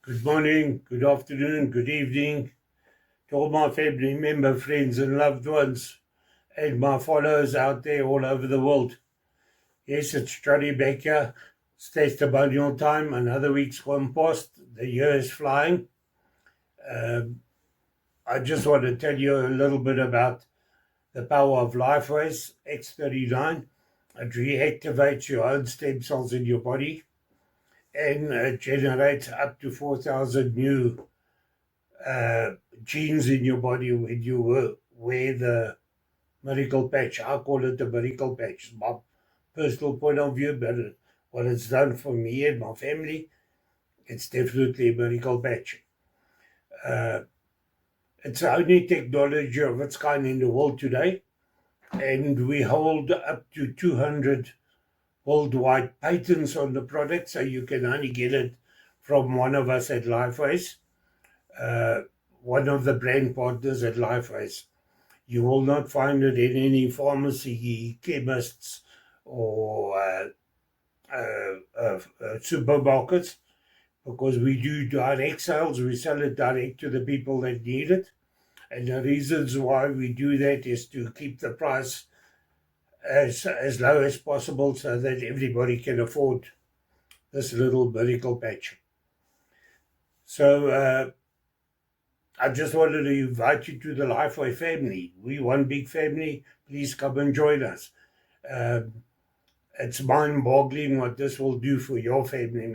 Good morning, good afternoon, good evening to all my family member, friends, and loved ones, and my followers out there all over the world. Yes, it's Johnny Baker. It's testimonial time. Another week's gone past. The year is flying. Um, I just want to tell you a little bit about the power of LifeWays X39. It reactivates your own stem cells in your body, and it generates up to 4,000 new genes in your body when you wear the miracle patch. I call it the miracle patch. My personal point of view, but what it's done for me and my family, it's definitely a miracle patch. Uh, it's the only technology of its kind in the world today, and we hold up to 200 worldwide patents on the product, so you can only get it from one of us at LifeWays, uh, one of the brand partners at LifeWays. You will not find it in any pharmacy, chemists, or supermarkets, because we do direct sales. We sell it direct to the people that need it. And the reasons why we do that is to keep the price as low as possible so that everybody can afford this little miracle patch. So I just wanted to invite you to the Lifeway family. We one big family. Please come and join us. It's mind-boggling what this will do for your family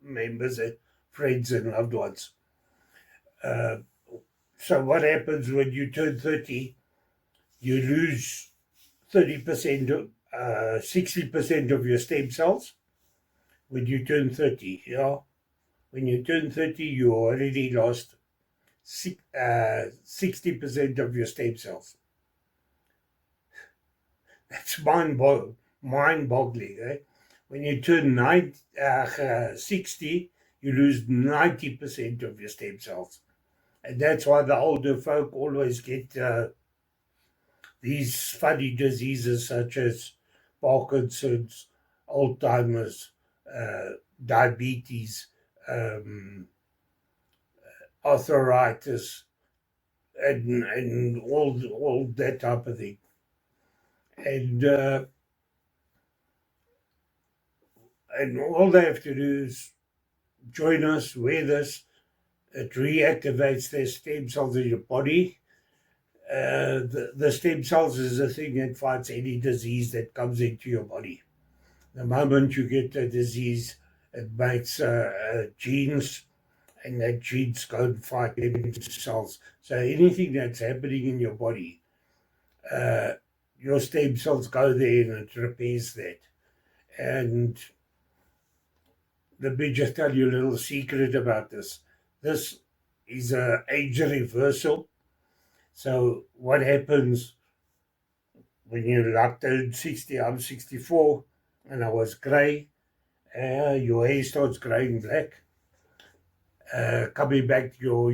members, and friends, and loved ones. So what happens when you turn 30? You lose 30%, 60% of your stem cells when you turn 30. Yeah? When you turn 30, you already lost 60% of your stem cells. That's mind-boggling. Eh? When you turn 60, you lose 90% of your stem cells. And that's why the older folk always get these funny diseases such as Parkinson's, Alzheimer's, diabetes, arthritis, and all that type of thing. And all they have to do is join us, wear this. It reactivates their stem cells in your body. The stem cells is the thing that fights any disease that comes into your body. The moment you get the disease, it makes genes, and that genes go and fight stem cells. So anything that's happening in your body, your stem cells go there and it repairs that. And let me just tell you a little secret about this. This is an age reversal. So what happens when you turn 60? I'm 64, and I was grey. Your hair starts greying black, coming back to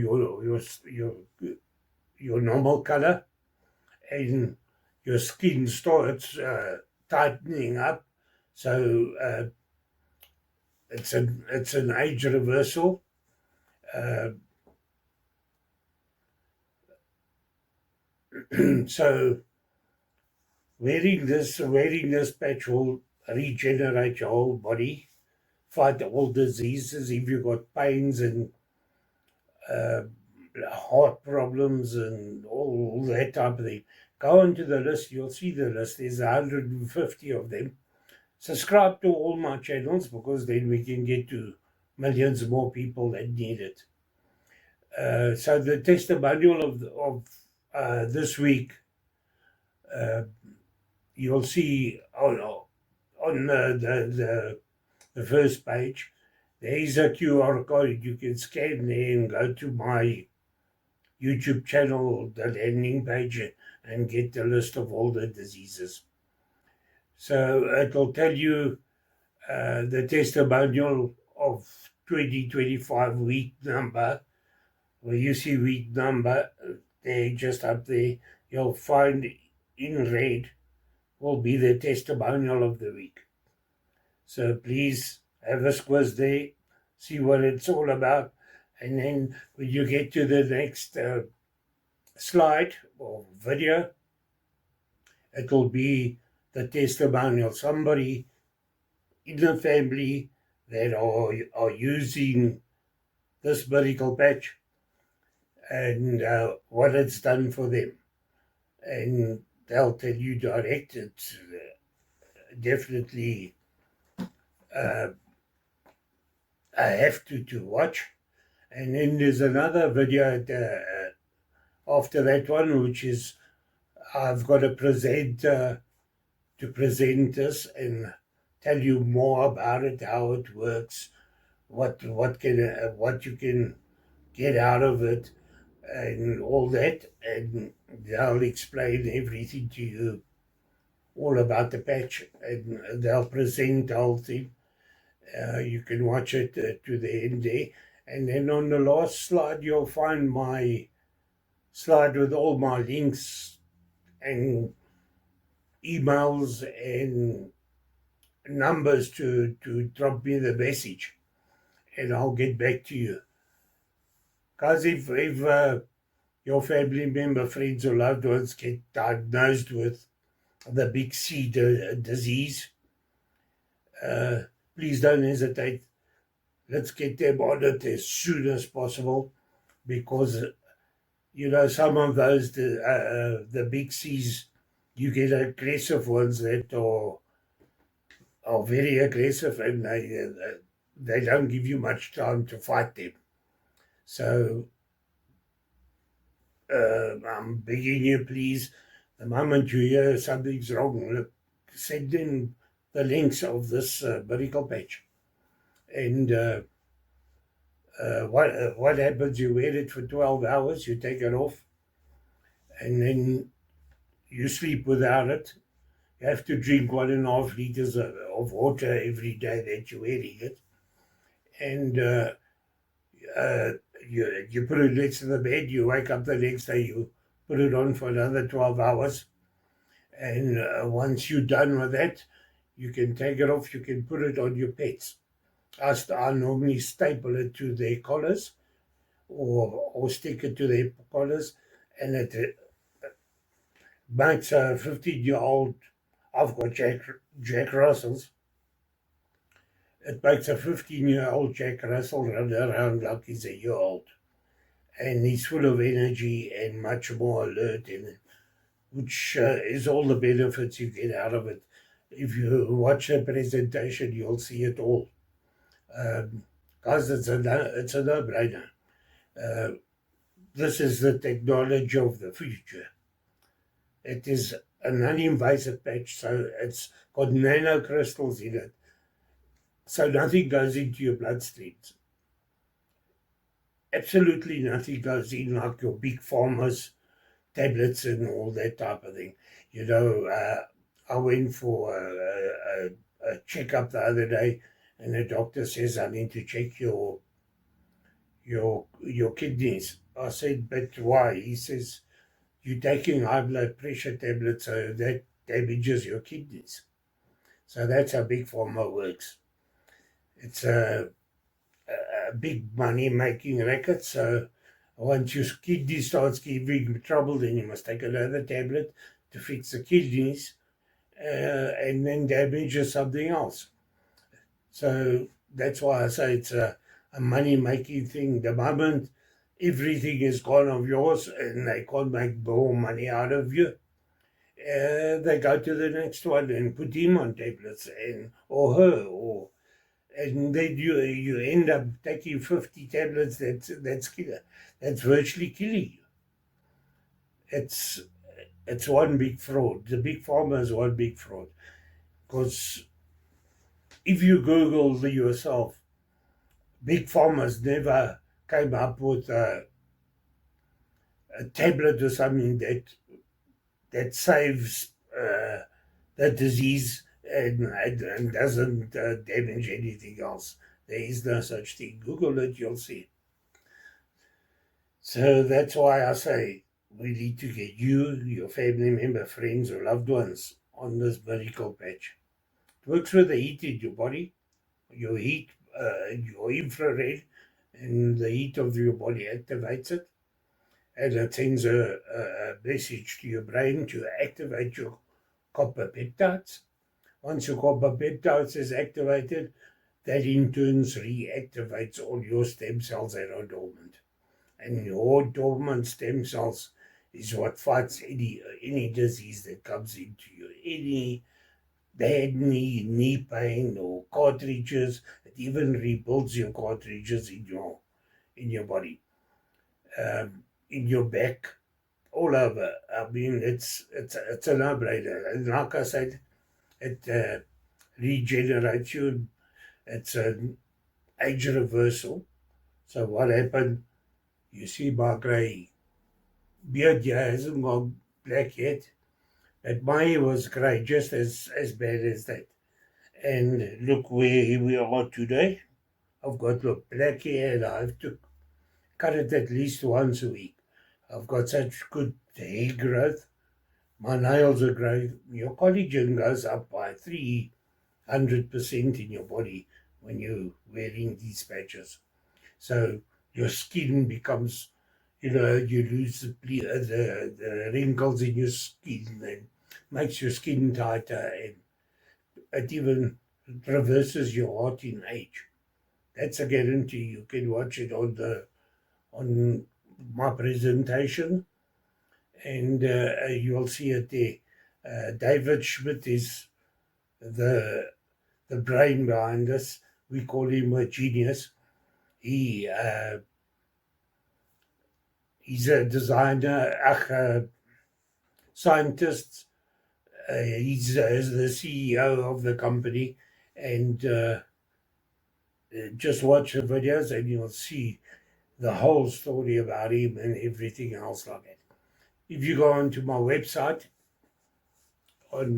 your normal color, and your skin starts tightening up. So it's an age reversal. So wearing this patch will regenerate your whole body, fight all diseases. If you've got pains and heart problems and all that type of thing, go into the list. You'll see the list. There's 150 of them. Subscribe to all my channels, because then we can get to millions more people that need it. So the testimonial of this week, you'll see on the first page, there is a QR code. You can scan there and go to my YouTube channel, the landing page, and get the list of all the diseases. So it'll tell you the testimonial of 2025 week number. Where you see week number, there, just up there, you'll find in red will be the testimonial of the week. So please have a squiz there, see what it's all about. And then when you get to the next slide or video, it will be the testimonial. Somebody in the family that are using this medical patch and what it's done for them. And they'll tell you direct. It's definitely I have to watch. And then there's another video after that one, which is I've got to present this and tell you more about it, how it works, what you can get out of it, and all that. And they'll explain everything to you, all about the patch, and they'll present the whole thing. You can watch it to the end there. And then on the last slide, you'll find my slide with all my links and emails and numbers to drop me the message, and I'll get back to you. Because if your family member, friends, or loved ones get diagnosed with the big C disease, please don't hesitate. Let's get them on it as soon as possible, because some of those the big C's, you get aggressive ones that are very aggressive, and they don't give you much time to fight them. So I'm begging you, please, the moment you hear something's wrong, look, send in the links of this medical patch. And what happens, you wear it for 12 hours, you take it off, and then you sleep without it. You have to drink 1.5 liters of water every day that you're wearing it. And you put it next to the bed, you wake up the next day, you put it on for another 12 hours. And once you're done with that, you can take it off, you can put it on your pets. I normally staple it to their collars or stick it to their collars, and it makes a 15-year-old, I've got Jack Russells, it makes a 15-year-old Jack Russell run around like he's a year old. And he's full of energy and much more alert, which is all the benefits you get out of it. If you watch the presentation, you'll see it all. Guys, it's a no-brainer. This is the technology of the future. It is a non-invasive patch, so it's got nanocrystals in it, so nothing goes into your bloodstreams. Absolutely nothing goes in like your big pharma's tablets and all that type of thing. I went for a checkup the other day, and the doctor says I need to check your kidneys. I said, but why? He says, you're taking high blood pressure tablets, so that damages your kidneys. So that's how big pharma works. It's a big money-making racket. So once your kidney starts giving trouble, then you must take another tablet to fix the kidneys, and then damages something else. So that's why I say it's a money-making thing. The moment everything is gone of yours and they can't make more money out of you, they go to the next one and put him on tablets, or her, and then you end up taking 50 tablets. That's virtually killing you. It's one big fraud. The big pharma is one big fraud, because if you Google yourself, big pharma's never came up with a tablet or something that saves the disease and doesn't damage anything else. There is no such thing. Google it, you'll see. So that's why I say we need to get you, your family member, friends, or loved ones on this medical patch. It works with the heat in your body, your heat, your infrared, and the heat of your body activates it, and it sends a message to your brain to activate your copper peptides. Once your copper peptides is activated, that in turn reactivates all your stem cells that are dormant. And your dormant stem cells is what fights any disease that comes into you. Any bad knee pain or cartridges, it even rebuilds your cartridges in your body, in your back, all over. I mean, it's a no-brainer. And like I said, it regenerates you. It's an age reversal. So what happened? You see, my grey beard here hasn't gone black yet, but my hair was grey, just as bad as that. And look where we are today. I've got black hair, and I have to cut it at least once a week. I've got such good hair growth. My nails are growing. Your collagen goes up by 300% in your body when you're wearing these patches. So your skin becomes, you lose the wrinkles in your skin and makes your skin tighter, and it even reverses your heart in age. That's a guarantee. You can watch it on my presentation, and you'll see it there. David Schmidt is the brain behind this. We call him a genius. He's a designer, a scientist. He's the CEO of the company, and just watch the videos and you'll see the whole story about him and everything else like that. If you go onto my website on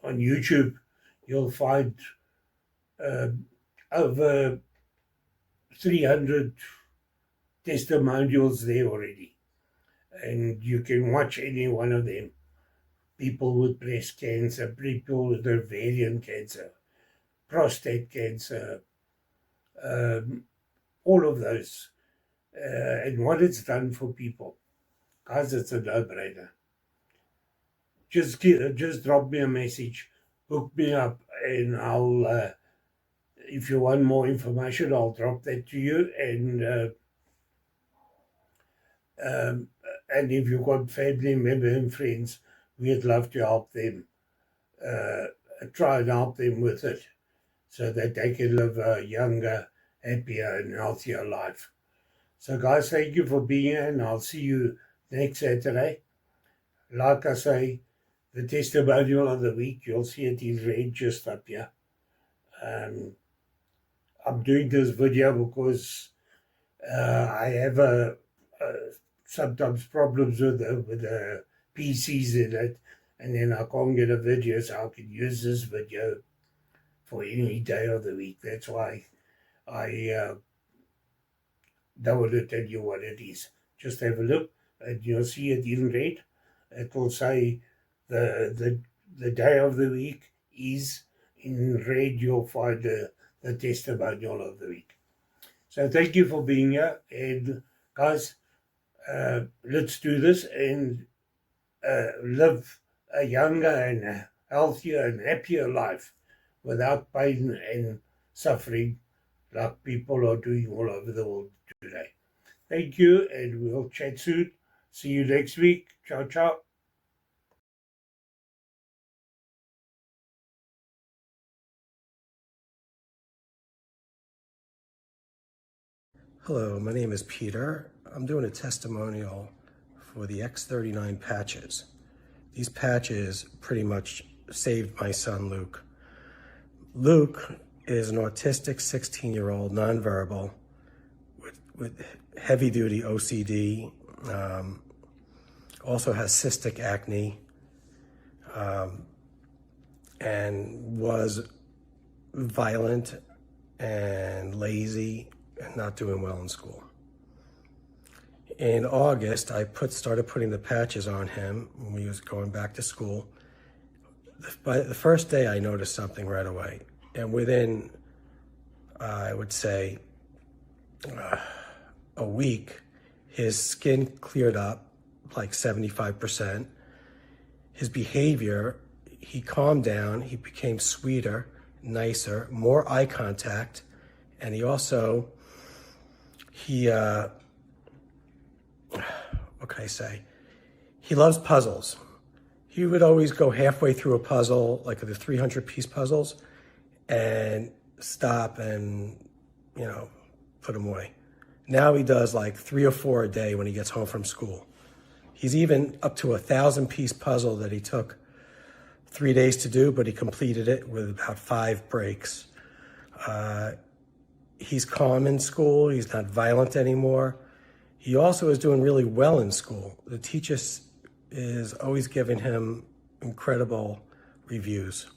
YouTube, you'll find over 300 testimonials there already, and you can watch any one of them. People with breast cancer, people with ovarian cancer, prostate cancer, all of those, and what it's done for people. Guys, it's a no-brainer. Just drop me a message, hook me up, and I'll, if you want more information, I'll drop that to you. And if you've got family members and friends, we'd love to help them, try and help them with it, so that they can live a younger, happier, and healthier life. So, guys, thank you for being here, and I'll see you next Saturday. Like I say, the testimonial of the week, you'll see it in red just up here. I'm doing this video because I have sometimes problems with the PCs in it, and then I can't get a video, so I can use this video for any day of the week. That's why I don't want to tell you what it is. Just have a look, and you'll see it in red. It will say the day of the week is in red. You'll find the testimonial of the week. So thank you for being here, and guys, let's do this and live a younger and a healthier and happier life without pain and suffering like people are doing all over the world today. Thank you, and we'll chat soon. See you next week. Ciao, ciao. Hello, my name is Peter. I'm doing a testimonial for the X39 patches. These patches pretty much saved my son, Luke. Luke is an autistic 16-year-old, nonverbal, with heavy-duty OCD, also has cystic acne, and was violent and lazy and not doing well in school. In August, I started putting the patches on him when he was going back to school. By the first day, I noticed something right away. And within I would say a week, his skin cleared up like 75%. His behavior, he calmed down, he became sweeter, nicer, more eye contact, and he also, what can I say? He loves puzzles. He would always go halfway through a puzzle, like the 300-piece puzzles, and stop and, put them away. Now he does like 3 or 4 a day when he gets home from school. He's even up to 1,000-piece puzzle that he took 3 days to do, but he completed it with about 5 breaks. He's calm in school. He's not violent anymore. He also is doing really well in school. The teacher is always giving him incredible reviews.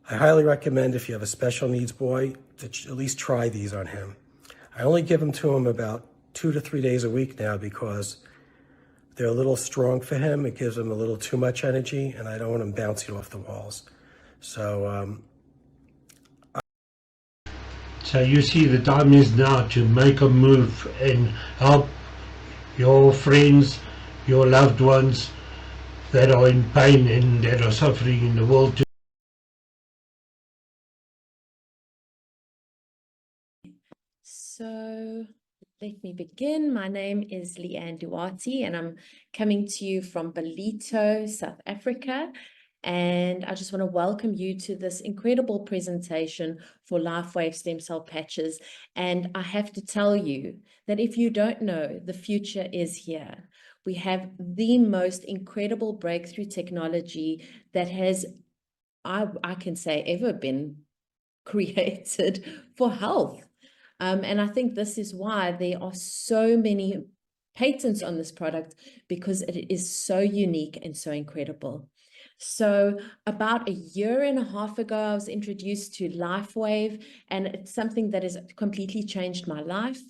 I highly recommend, if you have a special needs boy, to at least try these on him. I only give them to him about 2 to 3 days a week now because they're a little strong for him. It gives him a little too much energy, and I don't want him bouncing off the walls. So you see, the time is now to make a move and help your friends, your loved ones that are in pain and that are suffering in the world. So let me begin. My name is Leanne Duarte, and I'm coming to you from Ballito, South Africa. And I just want to welcome you to this incredible presentation for LifeWave stem cell patches. And I have to tell you that if you don't know, the future is here. We have the most incredible breakthrough technology that has, I can say, ever been created for health. And I think this is why there are so many patents on this product, because it is so unique and so incredible. So about 1.5 years ago, I was introduced to LifeWave, and it's something that has completely changed my life.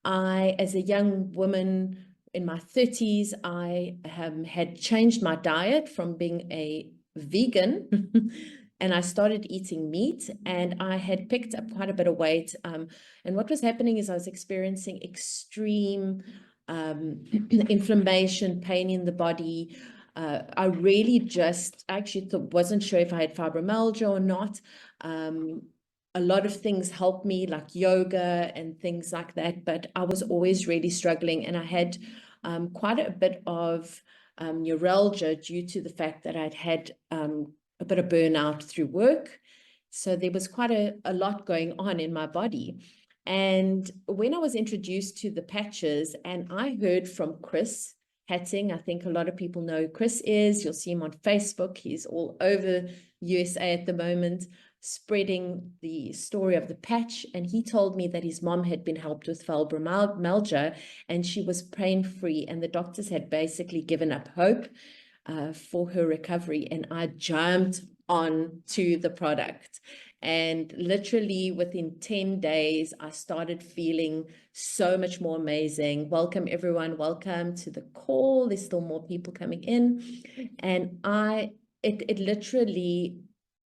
As a young woman in my 30s, I had changed my diet from being a vegan and I started eating meat, and I had picked up quite a bit of weight. And what was happening is I was experiencing extreme inflammation, pain in the body. I really just actually wasn't sure if I had fibromyalgia or not. A lot of things helped me, like yoga and things like that, but I was always really struggling, and I had quite a bit of neuralgia due to the fact that I'd had a bit of burnout through work. So there was quite a lot going on in my body. And when I was introduced to the patches, and I heard from Chris Hatting, I think a lot of people know who Chris is. You'll see him on Facebook. He's all over USA at the moment, spreading the story of the patch. And he told me that his mom had been helped with fibromyalgia and she was pain-free, and the doctors had basically given up hope for her recovery. And I jumped on to the product, and literally within 10 days I started feeling so much more amazing. Welcome everyone, welcome to the call. There's still more people coming in, and it literally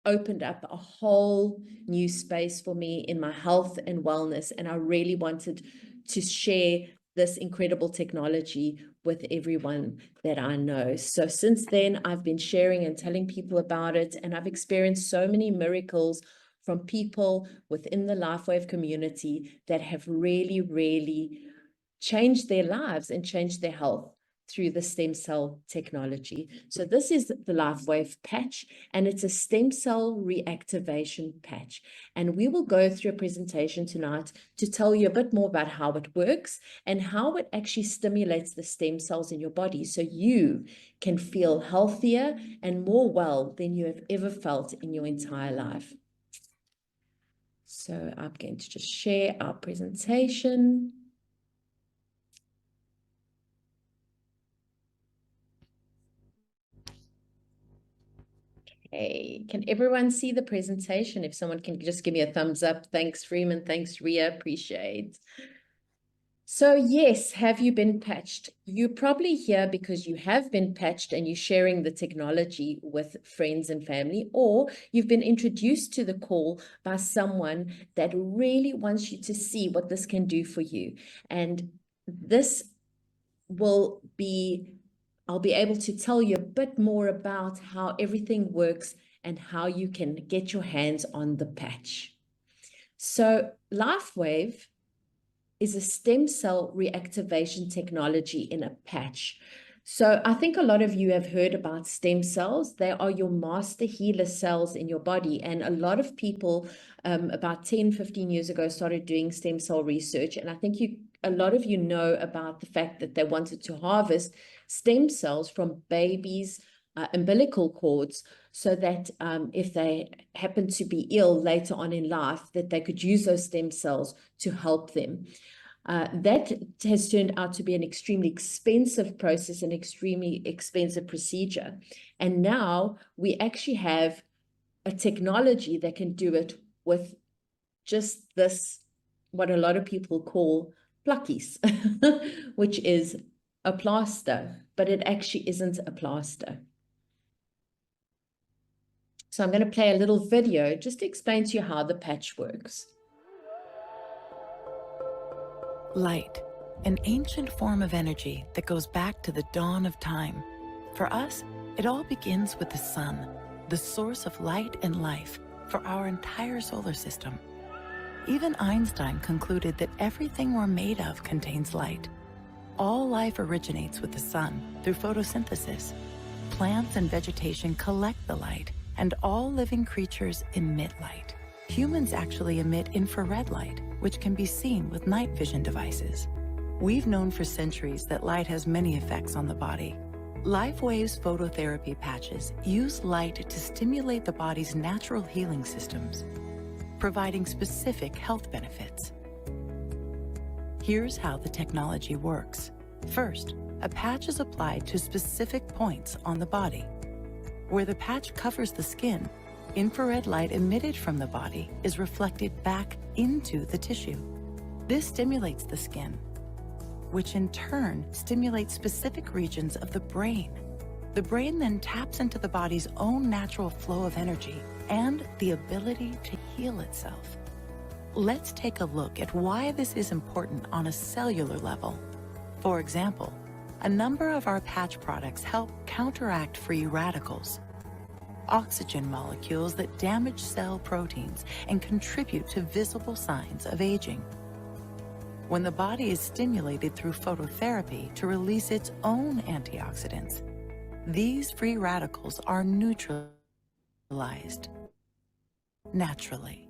opened up a whole new space for me in my health and wellness, and I really wanted to share this incredible technology with everyone that I know. So since then, I've been sharing and telling people about it, and I've experienced so many miracles from people within the LifeWave community that have really, really changed their lives and changed their health through the stem cell technology. So this is the LifeWave patch, and it's a stem cell reactivation patch. And we will go through a presentation tonight to tell you a bit more about how it works and how it actually stimulates the stem cells in your body so you can feel healthier and more well than you have ever felt in your entire life. So I'm going to just share our presentation. Hey, can everyone see the presentation? If someone can just give me a thumbs up. Thanks, Freeman. Thanks, Ria. Appreciate. So yes, have you been patched? You're probably here because you have been patched and you're sharing the technology with friends and family, or you've been introduced to the call by someone that really wants you to see what this can do for you. And this will be, I'll be able to tell you a bit more about how everything works and how you can get your hands on the patch. So LifeWave is a stem cell reactivation technology in a patch. So I think a lot of you have heard about stem cells. They are your master healer cells in your body. And a lot of people about 10, 15 years ago started doing stem cell research. And I think a lot of you know about the fact that they wanted to harvest stem cells from babies' umbilical cords, so that if they happen to be ill later on in life, that they could use those stem cells to help them. That has turned out to be an extremely expensive process, an extremely expensive procedure. And now we actually have a technology that can do it with just this, what a lot of people call pluckies, which is a plaster, but it actually isn't a plaster. So I'm going to play a little video just to explain to you how the patch works. Light, an ancient form of energy that goes back to the dawn of time. For us, it all begins with the sun, the source of light and life for our entire solar system. Even Einstein concluded that everything we're made of contains light. All life originates with the sun through photosynthesis. Plants and vegetation collect the light, and all living creatures emit light. Humans actually emit infrared light, which can be seen with night vision devices. We've known for centuries that light has many effects on the body. LifeWave's phototherapy patches use light to stimulate the body's natural healing systems, providing specific health benefits. Here's how the technology works. First, a patch is applied to specific points on the body. Where the patch covers the skin, infrared light emitted from the body is reflected back into the tissue. This stimulates the skin, which in turn stimulates specific regions of the brain. The brain then taps into the body's own natural flow of energy and the ability to heal itself. Let's take a look at why this is important on a cellular level. For example, a number of our patch products help counteract free radicals, oxygen molecules that damage cell proteins and contribute to visible signs of aging. When the body is stimulated through phototherapy to release its own antioxidants, these free radicals are neutralized naturally.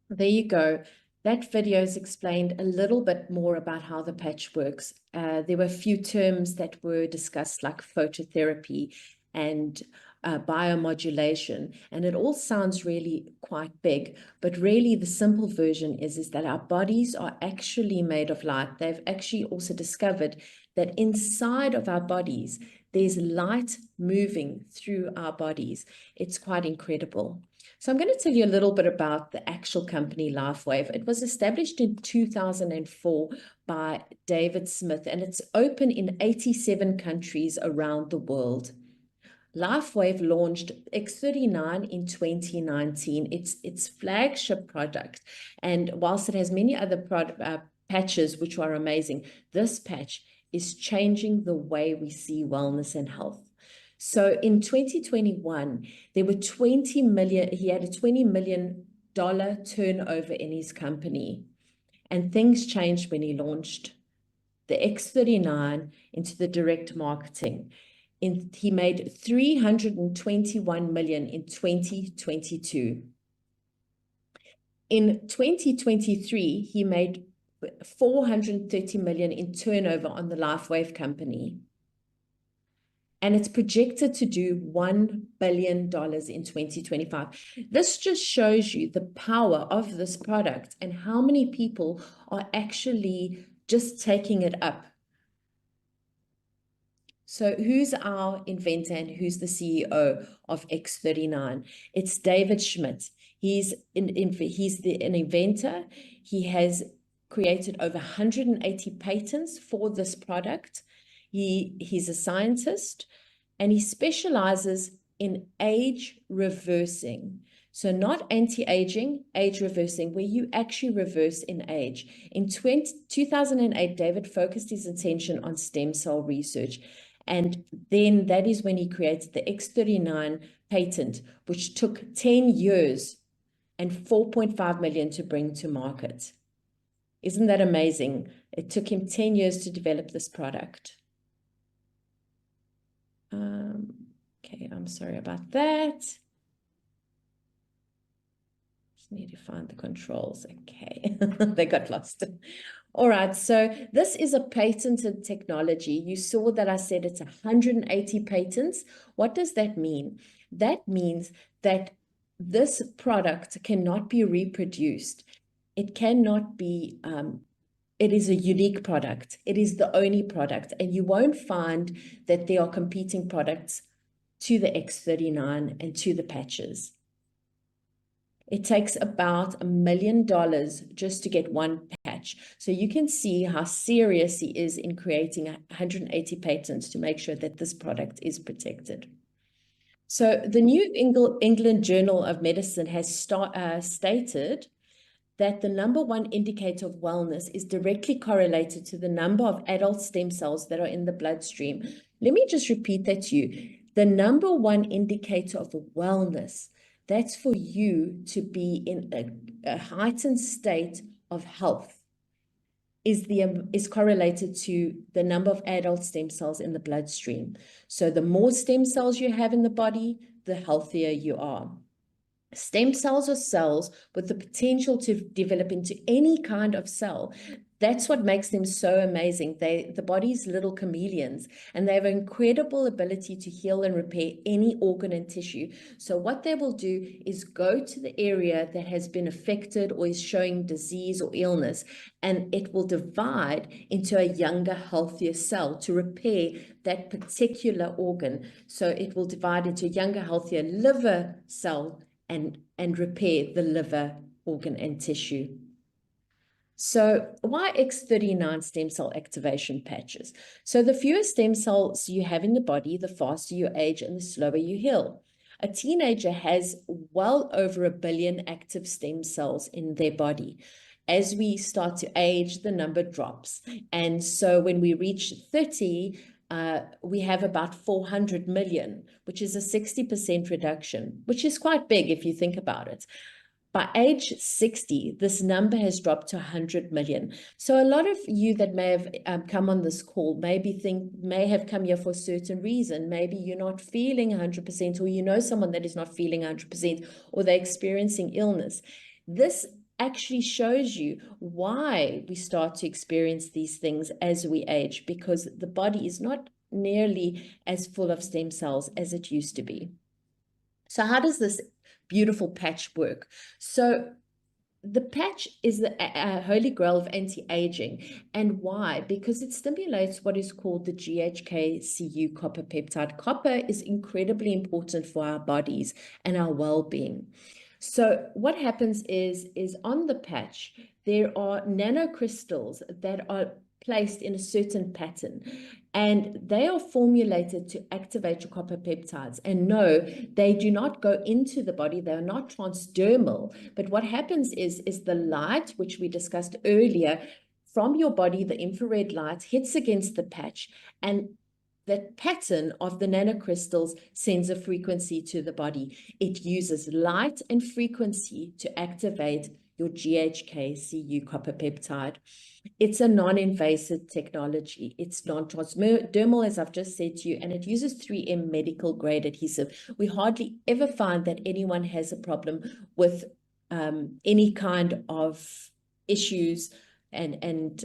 There you go. That video has explained a little bit more about how the patch works. There were a few terms that were discussed, like phototherapy and biomodulation, and it all sounds really quite big, but really the simple version is that our bodies are actually made of light. They've actually also discovered that inside of our bodies, there's light moving through our bodies. It's quite incredible. So I'm going to tell you a little bit about the actual company LifeWave. It was established in 2004 by David Smith, and it's open in 87 countries around the world. LifeWave launched X39 in 2019. It's its flagship product. And whilst it has many other patches, which are amazing, this patch is changing the way we see wellness and health. So in 2021, there were 20 million, he had a $20 million turnover in his company. And things changed when he launched the X39 into the direct marketing. He made $321 million in 2022. In 2023, he made $430 million in turnover on the LifeWave company. And it's projected to do $1 billion in 2025. This just shows you the power of this product and how many people are actually just taking it up. So who's our inventor and who's the CEO of X39? It's David Schmidt. He's an inventor. He has created over 180 patents for this product. He's a scientist, and he specializes in age reversing. So not anti-aging, age reversing, where you actually reverse in age. In 2008, David focused his attention on stem cell research. And then that is when he created the X39 patent, which took 10 years and 4.5 million to bring to market. Isn't that amazing? It took him 10 years to develop this product. Okay, I'm sorry about that. Just need to find the controls. Okay, they got lost. All right, so this is a patented technology. You saw that I said it's 180 patents. What does that mean? That means that this product cannot be reproduced. It cannot be, it is a unique product. It is the only product, and you won't find that there are competing products to the X39 and to the patches. It takes about $1 million just to get one patch. So you can see how serious he is in creating 180 patents to make sure that this product is protected. So the New England Journal of Medicine has stated that the #1 indicator of wellness is directly correlated to the number of adult stem cells that are in the bloodstream. Let me just repeat that to you. The #1 indicator of wellness, that's for you to be in a heightened state of health, is correlated to the number of adult stem cells in the bloodstream. So the more stem cells you have in the body, the healthier you are. Stem cells are cells with the potential to develop into any kind of cell. That's what makes them so amazing. The body's little chameleons, and they have an incredible ability to heal and repair any organ and tissue. So what they will do is go to the area that has been affected or is showing disease or illness, and it will divide into a younger, healthier cell to repair that particular organ. So it will divide into a younger, healthier liver cell and repair the liver organ and tissue. So why X39 stem cell activation patches? So the fewer stem cells you have in the body, the faster you age and the slower you heal. A teenager has well over 1 billion active stem cells in their body. As we start to age, the number drops. And so when we reach 30, we have about 400 million, which is a 60% reduction, which is quite big if you think about it. By age 60, this number has dropped to 100 million. So a lot of you that may have come on this call may have come here for a certain reason. Maybe you're not feeling 100%, or you know someone that is not feeling 100%, or they're experiencing illness. This actually shows you why we start to experience these things as we age, because the body is not nearly as full of stem cells as it used to be. So how does this beautiful patch work? So the patch is the holy grail of anti-aging. And why? Because it stimulates what is called the GHK-Cu copper peptide. Copper is incredibly important for our bodies and our well-being. So what happens is on the patch, there are nanocrystals that are placed in a certain pattern, and they are formulated to activate your copper peptides. And no, they do not go into the body. They are not transdermal. But what happens is the light, which we discussed earlier, from your body, the infrared light hits against the patch, and that pattern of the nanocrystals sends a frequency to the body. It uses light and frequency to activate your GHK-Cu copper peptide. It's a non-invasive technology. It's non-transdermal, as I've just said to you, and it uses 3M medical grade adhesive. We hardly ever find that anyone has a problem with any kind of issues and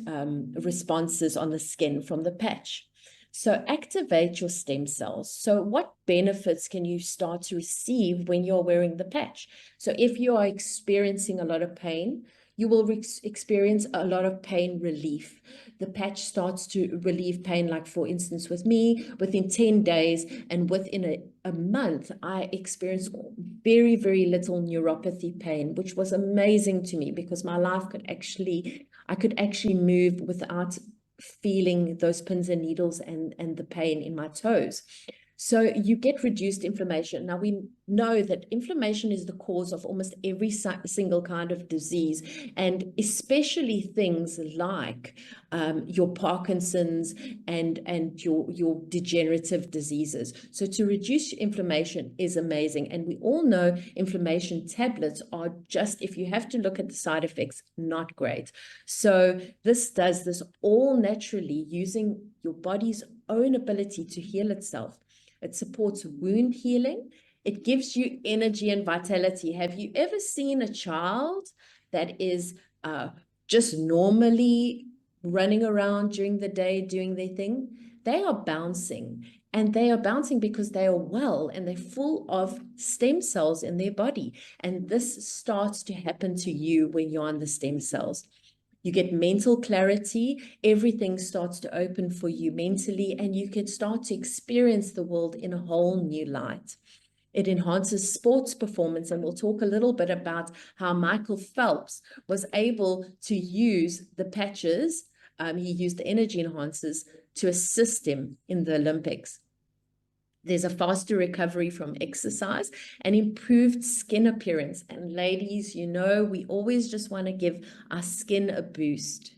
responses on the skin from the patch. So activate your stem cells. So what benefits can you start to receive when you're wearing the patch? So if you are experiencing a lot of pain, you will experience a lot of pain relief. The patch starts to relieve pain, like for instance with me, within 10 days, and within a month, I experienced very, very little neuropathy pain, which was amazing to me because my life I could actually move without feeling those pins and needles and the pain in my toes. So you get reduced inflammation. Now, we know that inflammation is the cause of almost every single kind of disease, and especially things like your Parkinson's and your degenerative diseases. So to reduce inflammation is amazing. And we all know inflammation tablets are just, if you have to look at the side effects, not great. So this does this all naturally using your body's own ability to heal itself. It supports wound healing. It gives you energy and vitality. Have you ever seen a child that is just normally running around during the day doing their thing? They are bouncing, and they are bouncing because they are well and they're full of stem cells in their body. And this starts to happen to you when you're on the stem cells. You get mental clarity, everything starts to open for you mentally, and you can start to experience the world in a whole new light. It enhances sports performance, and we'll talk a little bit about how Michael Phelps was able to use the patches. He used the energy enhancers to assist him in the Olympics. There's a faster recovery from exercise and improved skin appearance. And ladies, you know, we always just want to give our skin a boost.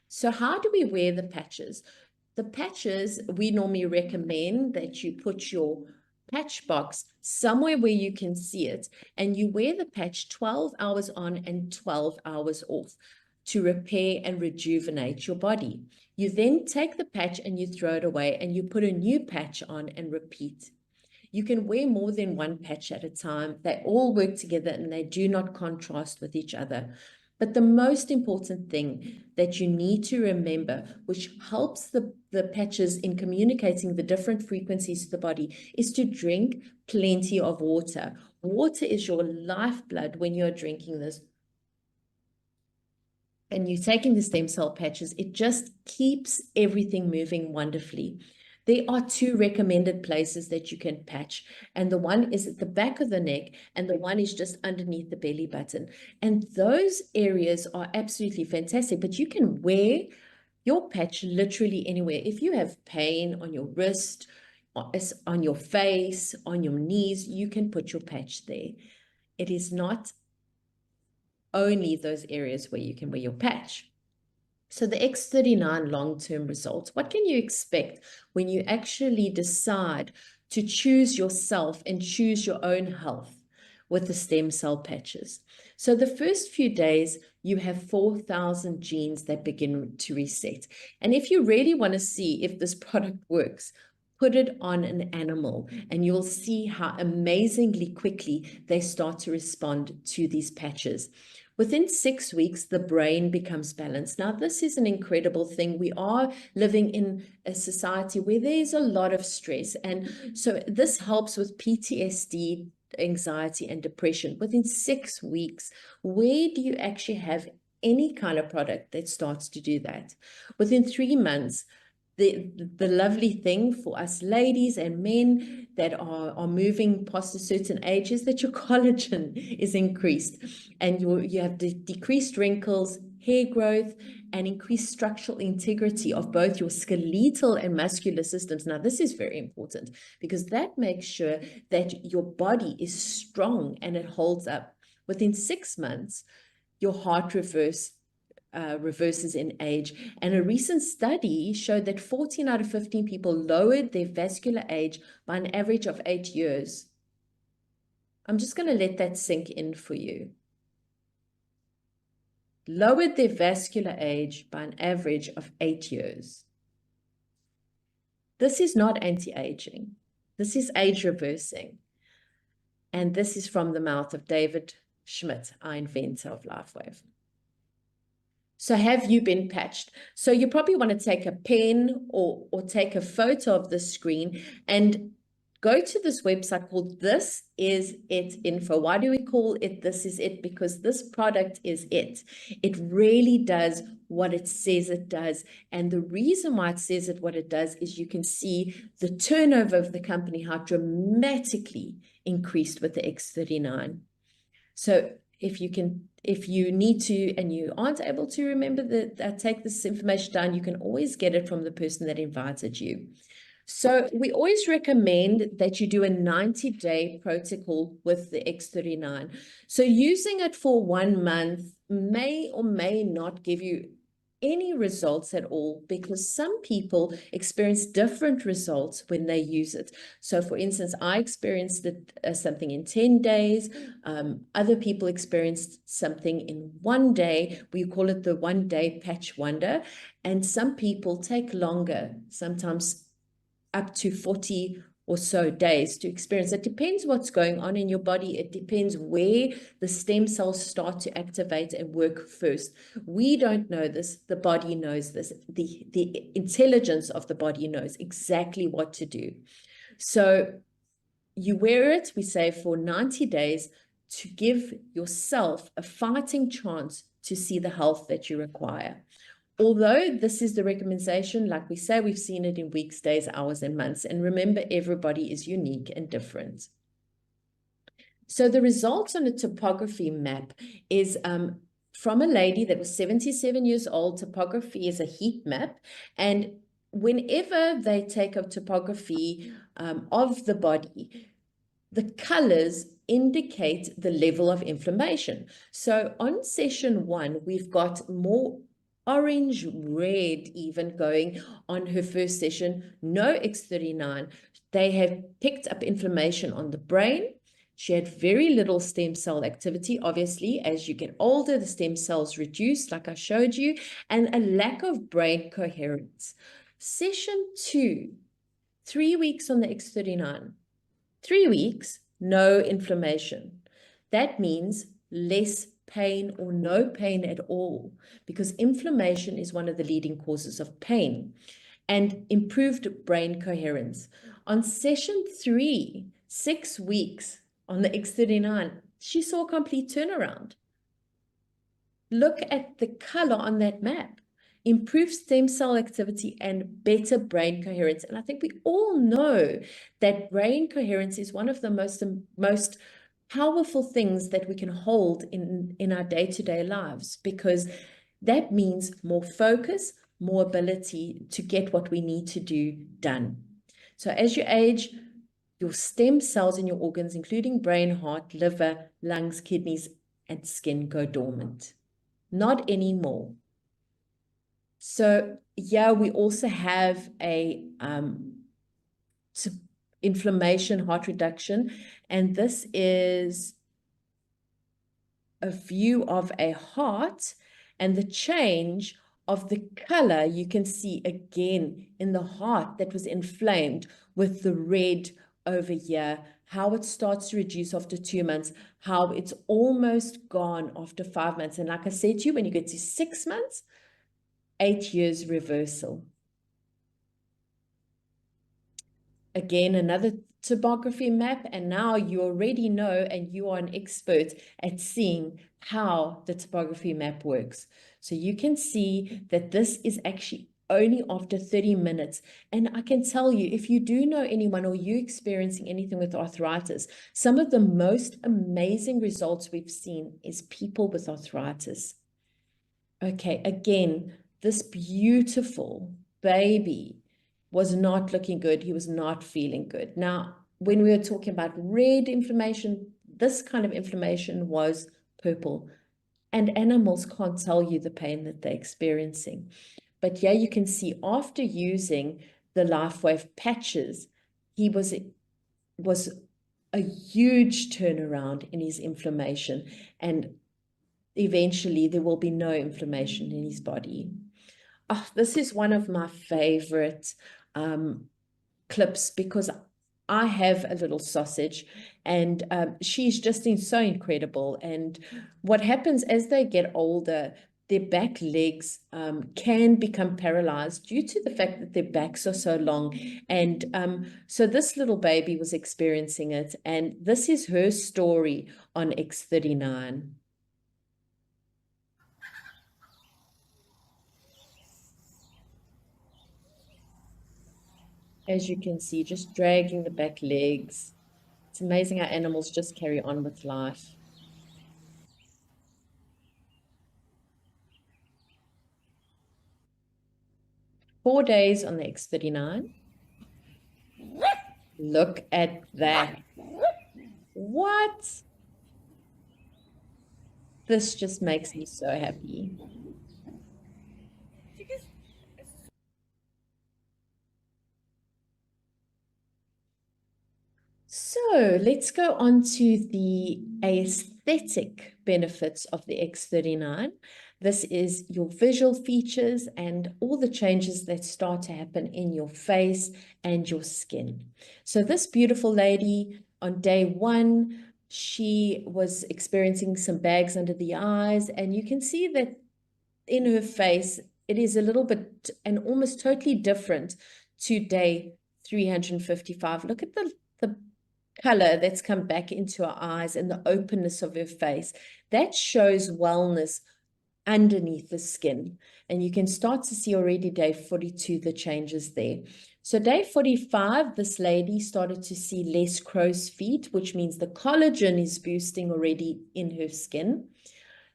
So how do we wear the patches? The patches, we normally recommend that you put your patch box somewhere where you can see it, and you wear the patch 12 hours on and 12 hours off to repair and rejuvenate your body. You then take the patch and you throw it away, and you put a new patch on and repeat. You can wear more than one patch at a time. They all work together and they do not contrast with each other. But the most important thing that you need to remember, which helps the patches in communicating the different frequencies to the body, is to drink plenty of water. Water is your lifeblood when you're drinking this. And you're taking the stem cell patches, it just keeps everything moving wonderfully. There are 2 recommended places that you can patch, and the one is at the back of the neck, and the one is just underneath the belly button. And those areas are absolutely fantastic, but you can wear your patch literally anywhere. If you have pain on your wrist, on your face, on your knees, you can put your patch there. It is not only those areas where you can wear your patch. So the X39 long-term results, what can you expect when you actually decide to choose yourself and choose your own health with the stem cell patches? So the first few days, you have 4,000 genes that begin to reset. And if you really want to see if this product works, put it on an animal and you'll see how amazingly quickly they start to respond to these patches. Within 6 weeks, the brain becomes balanced. Now, this is an incredible thing. We are living in a society where there's a lot of stress. And so this helps with PTSD, anxiety, and depression. Within 6 weeks, where do you actually have any kind of product that starts to do that? Within 3 months, the lovely thing for us ladies and men that are moving past a certain age is that your collagen is increased, and you have decreased wrinkles, hair growth, and increased structural integrity of both your skeletal and muscular systems. Now, this is very important because that makes sure that your body is strong and it holds up. Within 6 months, your heart reverses in age. And a recent study showed that 14 out of 15 people lowered their vascular age by an average of 8 years. I'm just going to let that sink in for you. Lowered their vascular age by an average of 8 years. This is not anti-aging. This is age reversing. And this is from the mouth of David Schmidt, our inventor of LifeWave. So have you been patched? So you probably want to take a pen or take a photo of the screen and go to this website called This Is It Info. Why do we call it This Is It? Because this product is it. It really does what it says it does. And the reason why it says it what it does is you can see the turnover of the company, how dramatically increased with the X39. So if you need to, and you aren't able to remember that, take this information down, you can always get it from the person that invited you. So we always recommend that you do a 90-day protocol with the X39. So using it for 1 month may or may not give you any results at all, because some people experience different results when they use it. So for instance, I experienced it something in 10 days. Other people experienced something in 1 day. We call it the 1-day patch wonder. And some people take longer, sometimes up to 40 or so days to experience. It depends what's going on in your body. It depends where the stem cells start to activate and work first. We don't know this. The body knows this. The intelligence of the body knows exactly what to do. So you wear it, we say, for 90 days to give yourself a fighting chance to see the health that you require. Although this is the recommendation, like we say, we've seen it in weeks, days, hours, and months. And remember, everybody is unique and different. So the results on a topography map is from a lady that was 77 years old. Topography is a heat map. And whenever they take a topography of the body, the colors indicate the level of inflammation. So on session 1, we've got more orange, red even going on her first session, no X39. They have picked up inflammation on the brain. She had very little stem cell activity. Obviously, as you get older, the stem cells reduce, like I showed you, and a lack of brain coherence. Session 2, 3 weeks on the X39. 3 weeks, no inflammation. That means less pain or no pain at all, because inflammation is one of the leading causes of pain, and improved brain coherence. On session 3, 6 weeks on the X39, she saw a complete turnaround. Look at the color on that map. Improved stem cell activity and better brain coherence. And I think we all know that brain coherence is one of the most powerful things that we can hold in our day-to-day lives, because that means more focus, more ability to get what we need to do done. So as you age, your stem cells in your organs, including brain, heart, liver, lungs, kidneys, and skin, go dormant. Not anymore. So yeah, we also have a inflammation, heart reduction, and this is a view of a heart, and the change of the color you can see again in the heart that was inflamed with the red over here, how it starts to reduce after 2 months, how it's almost gone after 5 months. And like I said to you, when you get to 6 months, 8 years reversal. Again, another topography map, and now you already know, and you are an expert at seeing how the topography map works. So you can see that this is actually only after 30 minutes. And I can tell you, if you do know anyone or you experiencing anything with arthritis, some of the most amazing results we've seen is people with arthritis. Okay, again, this beautiful baby was not looking good. He was not feeling good. Now, when we were talking about red inflammation, this kind of inflammation was purple. And animals can't tell you the pain that they're experiencing. But yeah, you can see after using the LifeWave patches, he was a huge turnaround in his inflammation. And eventually there will be no inflammation in his body. Oh, this is one of my favorite clips, because I have a little sausage, and she's just so incredible. And what happens as they get older, their back legs can become paralyzed due to the fact that their backs are so long. And so this little baby was experiencing it, and this is her story on X39. As you can see, just dragging the back legs. It's amazing how animals just carry on with life. Four days on the X39. Look at that. What? This just makes me so happy. So let's go on to the aesthetic benefits of the X39. This is your visual features and all the changes that start to happen in your face and your skin. So this beautiful lady on day 1, she was experiencing some bags under the eyes, and you can see that in her face, it is a little bit and almost totally different to day 355. Look at the color that's come back into her eyes and the openness of her face. That shows wellness underneath the skin. And you can start to see already day 42, the changes there. So day 45, this lady started to see less crow's feet, which means the collagen is boosting already in her skin.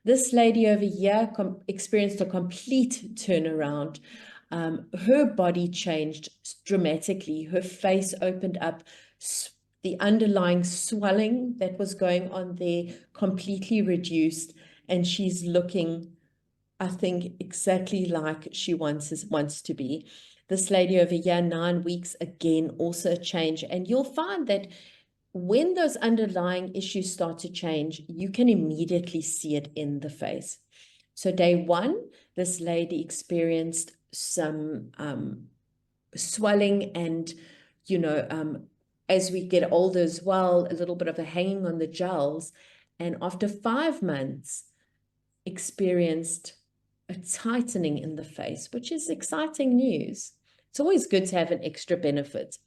This lady over here experienced a complete turnaround. Her body changed dramatically. Her face opened up. The underlying swelling that was going on there completely reduced, and she's looking, I think, exactly like she wants to be. This lady over here, 9 weeks, again, also a change. And you'll find that when those underlying issues start to change, you can immediately see it in the face. So day 1, this lady experienced some swelling and, as we get older as well, a little bit of a hanging on the gels. And after 5 months, experienced a tightening in the face, which is exciting news. It's always good to have an extra benefit.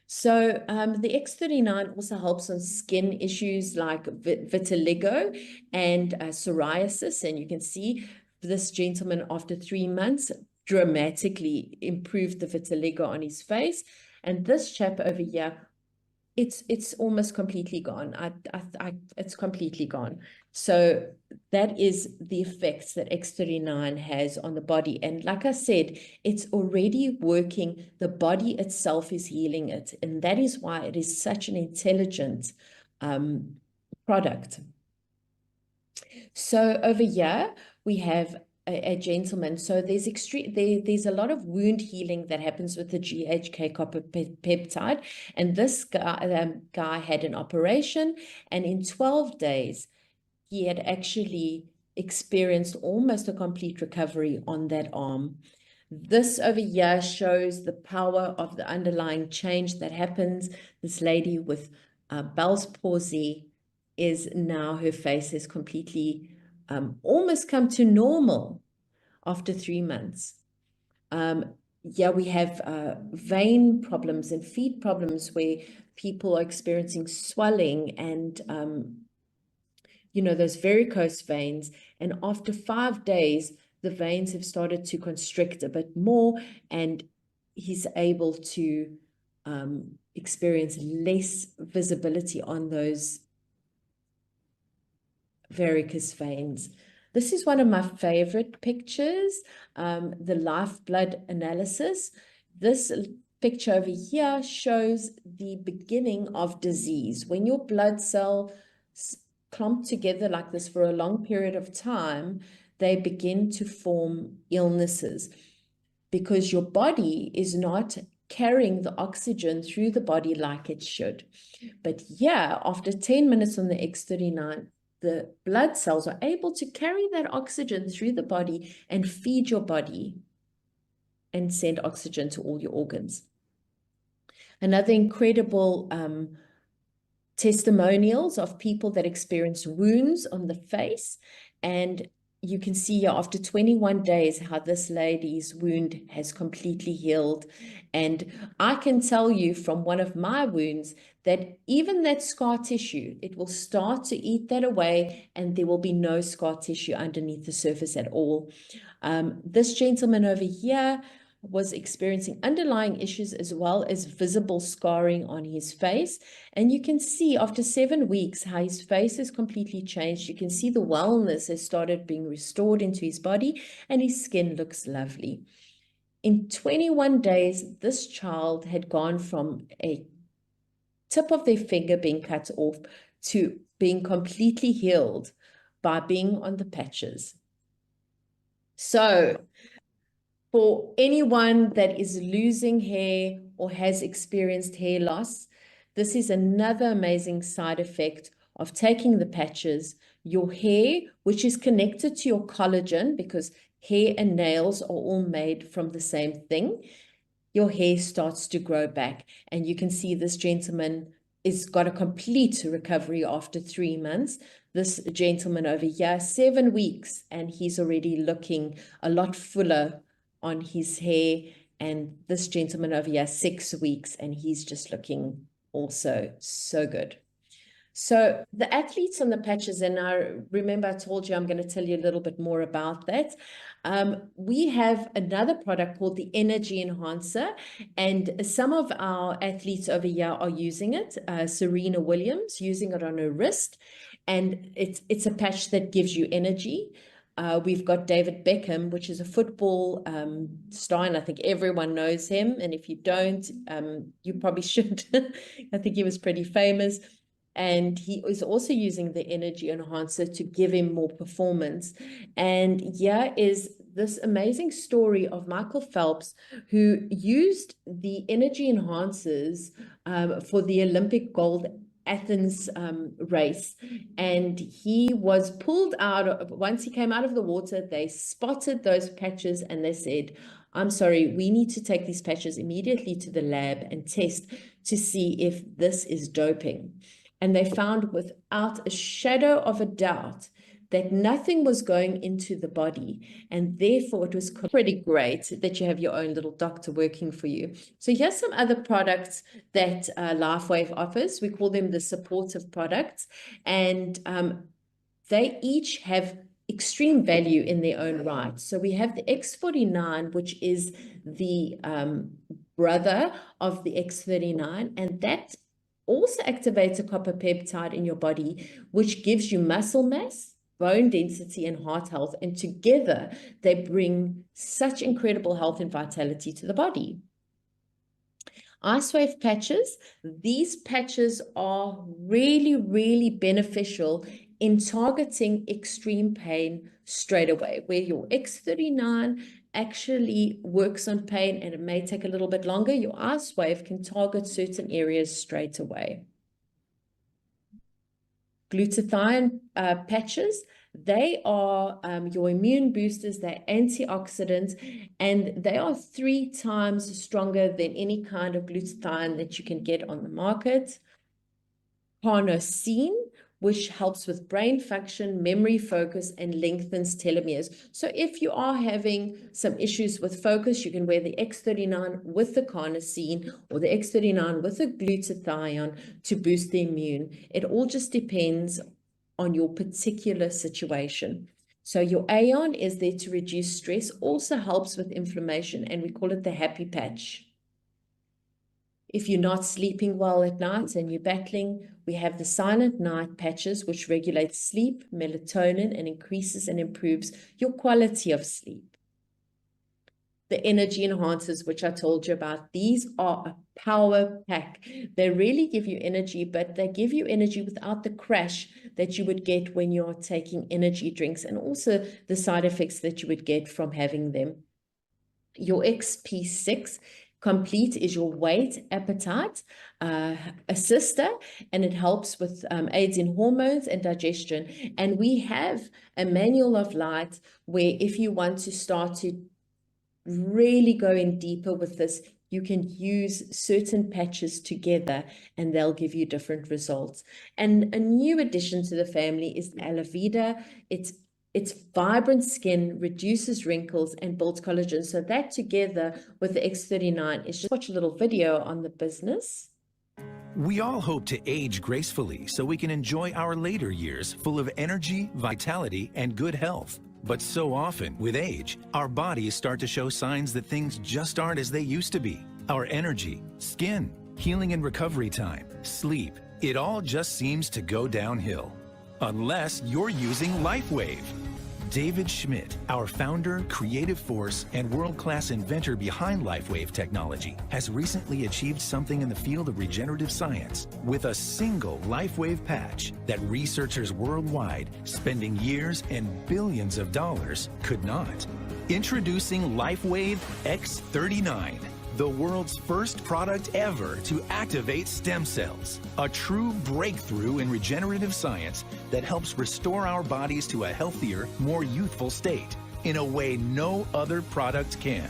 So the X39 also helps on skin issues like vitiligo and psoriasis. And you can see this gentleman, after 3 months, dramatically improved the vitiligo on his face. And this chap over here, it's almost completely gone. It's completely gone. So that is the effects that X39 has on the body. And like I said, it's already working. The body itself is healing it. And that is why it is such an intelligent product. So over here, we have a gentleman. So there's a lot of wound healing that happens with the GHK copper peptide. And this guy had an operation, and in 12 days, he had actually experienced almost a complete recovery on that arm. This over here shows the power of the underlying change that happens. This lady with Bell's palsy is now, her face has completely almost come to normal after 3 months. Yeah, we have vein problems and feet problems where people are experiencing swelling and, those varicose veins. And after 5 days, the veins have started to constrict a bit more, and he's able to experience less visibility on those varicose veins. This is one of my favorite pictures, the lifeblood analysis. This picture over here shows the beginning of disease. When your blood cells clump together like this for a long period of time, they begin to form illnesses because your body is not carrying the oxygen through the body like it should. But yeah, after 10 minutes on the X39, the blood cells are able to carry that oxygen through the body and feed your body and send oxygen to all your organs. Another incredible testimonials of people that experience wounds on the face, and you can see here after 21 days how this lady's wound has completely healed. And I can tell you from one of my wounds that even that scar tissue, it will start to eat that away and there will be no scar tissue underneath the surface at all. This gentleman over here was experiencing underlying issues as well as visible scarring on his face. And you can see after 7 weeks how his face has completely changed. You can see the wellness has started being restored into his body and his skin looks lovely. In 21 days, this child had gone from a tip of their finger being cut off to being completely healed by being on the patches. So for anyone that is losing hair or has experienced hair loss, this is another amazing side effect of taking the patches. Your hair, which is connected to your collagen, because hair and nails are all made from the same thing, your hair starts to grow back. And you can see this gentleman is got a complete recovery after 3 months. This gentleman over here, 7 weeks, and he's already looking a lot fuller on his hair. And this gentleman over here, 6 weeks, and he's just looking also so good. So the athletes on the patches, and I remember I told you I'm going to tell you a little bit more about that. We have another product called the Energy Enhancer, and some of our athletes over here are using it. Serena Williams using it on her wrist, and it's a patch that gives you energy. We've got David Beckham, which is a football star, and I think everyone knows him. And if you don't, you probably should. I think he was pretty famous. And he is also using the Energy Enhancer to give him more performance. And here is this amazing story of Michael Phelps, who used the Energy Enhancers for the Olympic gold Athens race. And he was pulled out. Once he came out of the water, they spotted those patches and they said, I'm sorry, we need to take these patches immediately to the lab and test to see if this is doping. And they found without a shadow of a doubt that nothing was going into the body. And therefore, it was pretty great that you have your own little doctor working for you. So here's some other products that LifeWave offers. We call them the supportive products. And they each have extreme value in their own right. So we have the X49, which is the brother of the X39, and that also activates a copper peptide in your body, which gives you muscle mass, bone density, and heart health. And together, they bring such incredible health and vitality to the body. IceWave patches. These patches are really, really beneficial in targeting extreme pain straight away, where your X39 actually works on pain and it may take a little bit longer. Your IceWave can target certain areas straight away. Glutathione patches, they are your immune boosters, they're antioxidants, and they are 3 times stronger than any kind of glutathione that you can get on the market. Carnosine, which helps with brain function, memory focus, and lengthens telomeres. So if you are having some issues with focus, you can wear the X39 with the carnosine or the X39 with the glutathione to boost the immune. It all just depends on your particular situation. So your AON is there to reduce stress, also helps with inflammation, and we call it the happy patch. If you're not sleeping well at night and you're battling, we have the silent night patches, which regulate sleep, melatonin, and increases and improves your quality of sleep. The energy enhancers, which I told you about, these are a power pack. They really give you energy, but they give you energy without the crash that you would get when you're taking energy drinks, and also the side effects that you would get from having them. Your XP6 Complete is your weight appetite assister, and it helps with aids in hormones and digestion. And we have a manual of light where if you want to start to really go in deeper with this, you can use certain patches together and they'll give you different results. And a new addition to the family is the Aloe Vera. It's It's vibrant skin, reduces wrinkles, and builds collagen. So that together with the X39 is just watch a little video on the business. We all hope to age gracefully so we can enjoy our later years full of energy, vitality, and good health. But so often, with age, our bodies start to show signs that things just aren't as they used to be. Our energy, skin, healing and recovery time, sleep, it all just seems to go downhill. Unless you're using LifeWave. David Schmidt, our founder, creative force, and world-class inventor behind LifeWave technology, has recently achieved something in the field of regenerative science with a single LifeWave patch that researchers worldwide, spending years and billions of dollars, could not. Introducing LifeWave X39. The world's first product ever to activate stem cells. A true breakthrough in regenerative science that helps restore our bodies to a healthier, more youthful state in a way no other product can.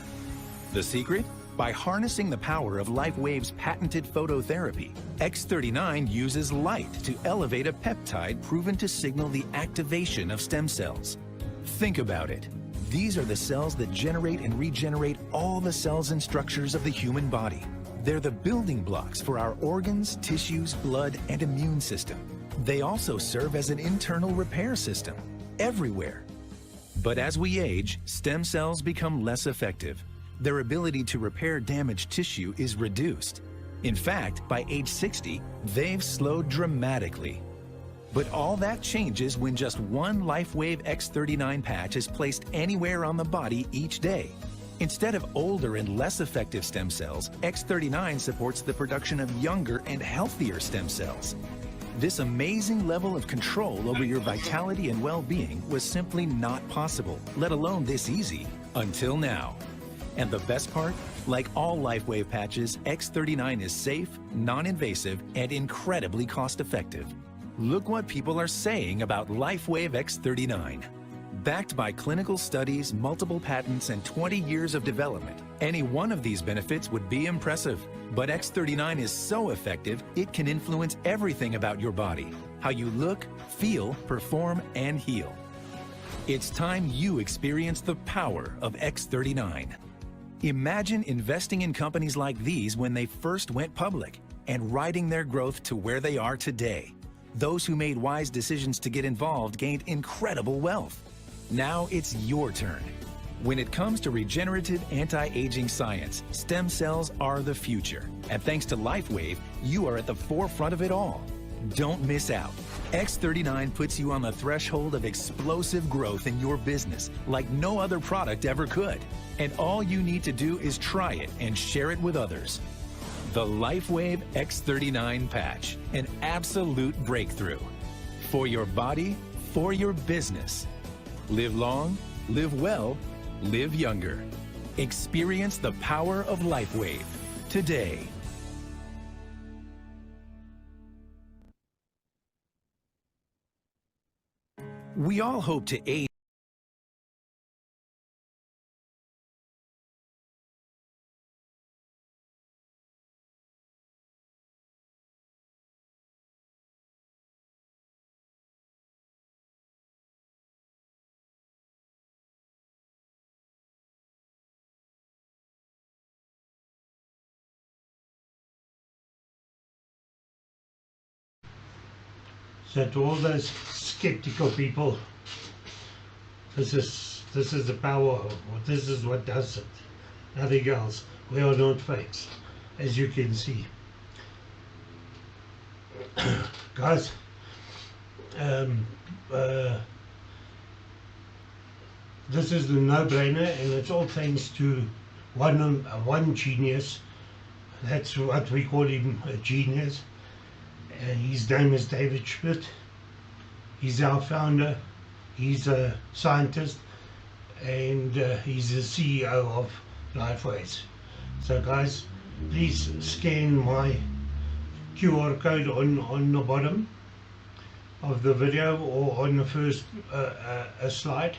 The secret? By harnessing the power of LifeWave's patented phototherapy, X39 uses light to elevate a peptide proven to signal the activation of stem cells. Think about it. These are the cells that generate and regenerate all the cells and structures of the human body. They're the building blocks for our organs, tissues, blood, and immune system. They also serve as an internal repair system everywhere. But as we age, stem cells become less effective. Their ability to repair damaged tissue is reduced. In fact, by age 60, they've slowed dramatically. But all that changes when just one LifeWave X39 patch is placed anywhere on the body each day. Instead of older and less effective stem cells, X39 supports the production of younger and healthier stem cells. This amazing level of control over your vitality and well-being was simply not possible, let alone this easy, until now. And the best part? Like all LifeWave patches, X39 is safe, non-invasive, and incredibly cost-effective. Look what people are saying about LifeWave X39. Backed by clinical studies, multiple patents, and 20 years of development, any one of these benefits would be impressive. But X39 is so effective, it can influence everything about your body, how you look, feel, perform, and heal. It's time you experience the power of X39. Imagine investing in companies like these when they first went public and riding their growth to where they are today. Those who made wise decisions to get involved gained incredible wealth. Now it's your turn. When it comes to regenerative anti-aging science, stem cells are the future. And thanks to LifeWave, you are at the forefront of it all. Don't miss out. X39 puts you on the threshold of explosive growth in your business like no other product ever could. And all you need to do is try it and share it with others. The LifeWave X39 patch, an absolute breakthrough. For your body, for your business. Live long, live well, live younger. Experience the power of LifeWave today. We all hope to age. So to all those skeptical people, this is the power, or this is what does it. Nothing else. We are not fakes, as you can see. Guys, this is the no-brainer, and it's all thanks to one genius. That's what we call him, a genius. His name is David Schmidt. He's our founder. He's a scientist, and he's the CEO of LifeWave. So guys, please scan my QR code on the bottom of the video or on the first slide.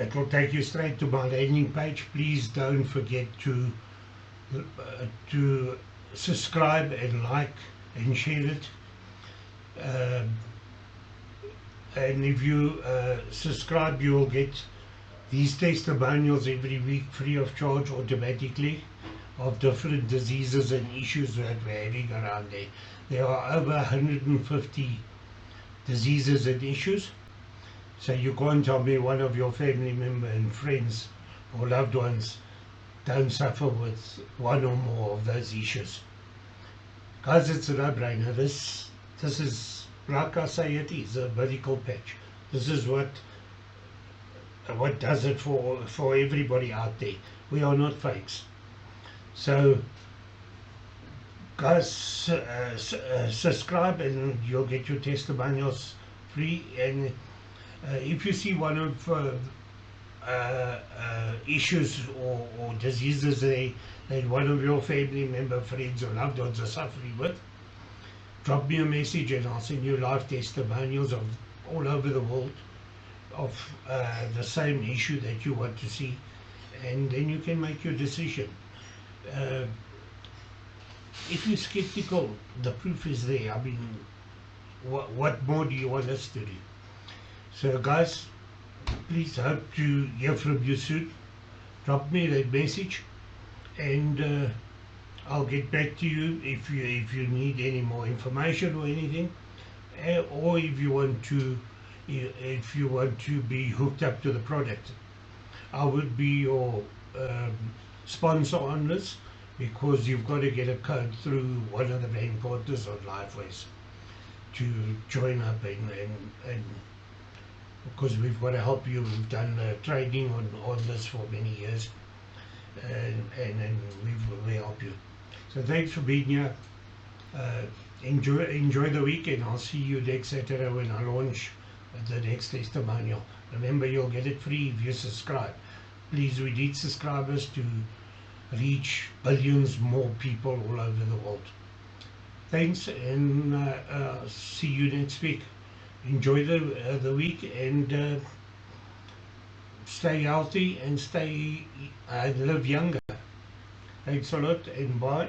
It will take you straight to my landing page. Please don't forget to subscribe and like and share it. And if you subscribe, you will get these testimonials every week free of charge automatically of different diseases and issues that we're having around there. There are over 150 diseases and issues. So you can't tell me one of your family members and friends or loved ones don't suffer with one or more of those issues. Guys, it's a no-brainer. This is, like I say, it is a medical patch. This is what does it for everybody out there. We are not fakes. So, guys, subscribe and you'll get your testimonials free. And if you see one of issues or diseases that one of your family member, friends or loved ones are suffering with, drop me a message and I'll send you live testimonials of all over the world of the same issue that you want to see, and then you can make your decision. If you're skeptical, the proof is there. I mean, what more do you want us to do? So guys, please hope to hear from you soon. Drop me that message and I'll get back to you if you need any more information or anything, or if you want to be hooked up to the product. I would be your sponsor on this, because you've got to get a code through one of the main partners on Lifeways to join up and because we've got to help you. We've done training on this for many years, and we help you. So thanks for being here. Enjoy the weekend. I'll see you next Saturday when I launch the next testimonial. Remember, you'll get it free if you subscribe. Please, we need subscribers to reach billions more people all over the world. Thanks, and see you next week. Enjoy the week and stay healthy and live younger. Thanks a lot and bye.